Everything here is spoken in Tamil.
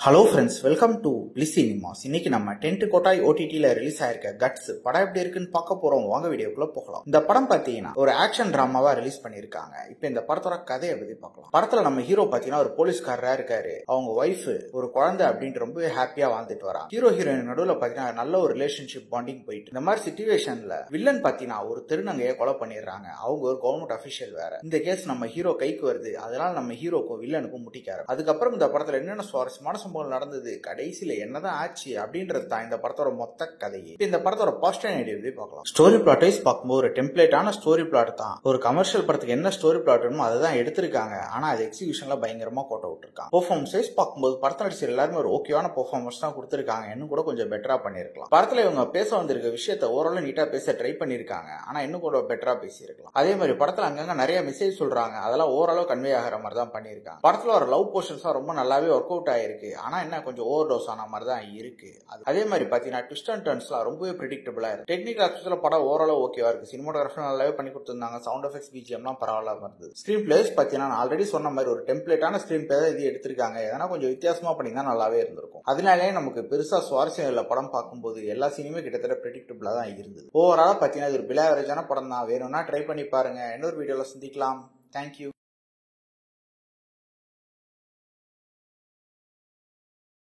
Hello friends, welcome to bliss cinemas. இன்னைக்கு நம்ம டென்ட் கோட்டாய் ஓடிடில ரிலீஸ் ஆயிருக்க கட்ஸ் படம் எப்படி இருக்குன்னு பார்க்க போறோம். வாங்க வீடியோக்குள்ள போகலாம். இந்த படம் பாத்தீங்கன்னா ஒரு ஆக்ஷன் டிராமாவா ரிலீஸ் பண்ணிருக்காங்க. இப்போ இந்த படத்தோட கதையை பத்தி பார்க்கலாம். படத்துல நம்ம ஹீரோ பாத்தீங்கன்னா ஒரு போலீஸ்காரரா இருக்காரு. அவங்க ஒய்ஃப் ஒரு குழந்தை அப்படின்ட்டு ரொம்பவே ஹாப்பியா வாழ்ந்துட்டு வராங்க. ஹீரோ ஹீரோயின் நடுவுல பாத்தீங்கன்னா நல்ல ஒரு ரிலேஷன்ஷிப் பாண்டிங் போயிட்டு இந்த மாதிரி சிச்சுவேஷன்ல வில்லன் பாத்தீங்கன்னா ஒரு திருநங்கையை கொலை பண்ணிடுறாங்க. அவங்க ஒரு கவர்மெண்ட் அபிஷியல் வேற. இந்த கேஸ் நம்ம ஹீரோ கைக்கு வருது. அதனால நம்ம ஹீரோக்கும் வில்லனுக்கும் முட்டிக்காரு. அதுக்கப்புறம் இந்த படத்துல என்னென்ன சுவாரஸ்யமான சம்பவம் நடந்தது, கடைசியில என்னதான் ஆச்சு அப்படின்றது தான் இந்த படத்தோட மொத்த கதையே. இந்த படத்தோட பாசிட்டிவ் நெகட்டிவ் பார்க்கலாம். ஸ்டோரி பிளாட் வைஸ் பார்க்கும்போது ஒரு டெம்ப்ளேட்டான ஸ்டோரி பிளாட் தான். ஒரு கமர்ஷியல் படத்துக்கு என்ன ஸ்டோரி பிளாட் வேணுமோ அதை தான் எடுத்திருக்காங்க. ஆனா அது எக்ஸிகியூஷன்ல பயங்கரமா கோட்டை விட்டுருக்காங்க. பெர்ஃபார்மன்ஸ் வைஸ் பார்க்கும்போது படத்தில் நடிச்ச எல்லாருமே ஒரு ஓகேவான பெர்ஃபார்மன்ஸ் தான் கொடுத்திருக்காங்க. இன்னும் கூட கொஞ்சம் பெட்டரா பண்ணிருக்கலாம். படத்துல இவங்க பேச வந்திருக்க விஷயத்த ஓரளவு நீட்டா பேச ட்ரை பண்ணிருக்காங்க. ஆனா இன்னும் கூட பெட்டரா பேசியிருக்கலாம். அதே மாதிரி படத்துல அங்கங்க நிறைய மெசேஜ் சொல்றாங்க. அதெல்லாம் ஓரளவு கன்வே ஆகிற மாதிரி தான் பண்ணிருக்காங்க. படத்துல ஒரு லவ் போர்ஷன்ஸ் ரொம்ப நல்லாவே ஒர்க் அவுட் ஆயிருக்கு. ஆனா என்ன கொஞ்சம் ஓவர் டோஸ் ஆன மாதிரி தான் இருக்கு. அதே மாதிரி பாத்தீங்கன்னா ட்விஸ்ட் அண்ட் டர்ன்ஸ்லாம் ரொம்பவே பிரெடிக்டபிளா இருக்கு. டெக்னிக்கல் ஆஸ்பெக்ட்ல படம் ஓரளவு ஓகேவா இருக்கு. சினிமாட்டோகிராஃபி நல்லாவே பண்ணி கொடுத்திருந்தாங்க. சவுண்ட் எஃபெக்ட்ஸ் பிஜிஎம்லாம் பரவாயில்லாம இருந்தது. ஸ்கிரீன் பிளேஸ் பாத்தீங்கன்னா நான் ஆல்ரெடி சொன்ன மாதிரி ஒரு டெம்ப்ளேட்டான ஸ்கிரீன் பிளே தான் இது எடுத்திருக்காங்க. எதனா கொஞ்சம் வித்தியாசமா பண்ணினா நல்லாவே இருந்திருக்கும். அதனாலேயே நமக்கு பெருசா சுவாரஸ்யம் இல்ல. படம் பார்க்கும்போது எல்லா சினிமே கிட்டத்தட்ட பிரெடிக்டபிளா தான் இருந்தது. ஓவராலா பாத்தீங்கன்னா இது ஒரு பிலாவரேஜான படம் தான். வேணும்னா ட்ரை பண்ணி பாருங்க. இன்னொரு வீடியோல சந்திக்கலாம். தேங்க்யூ.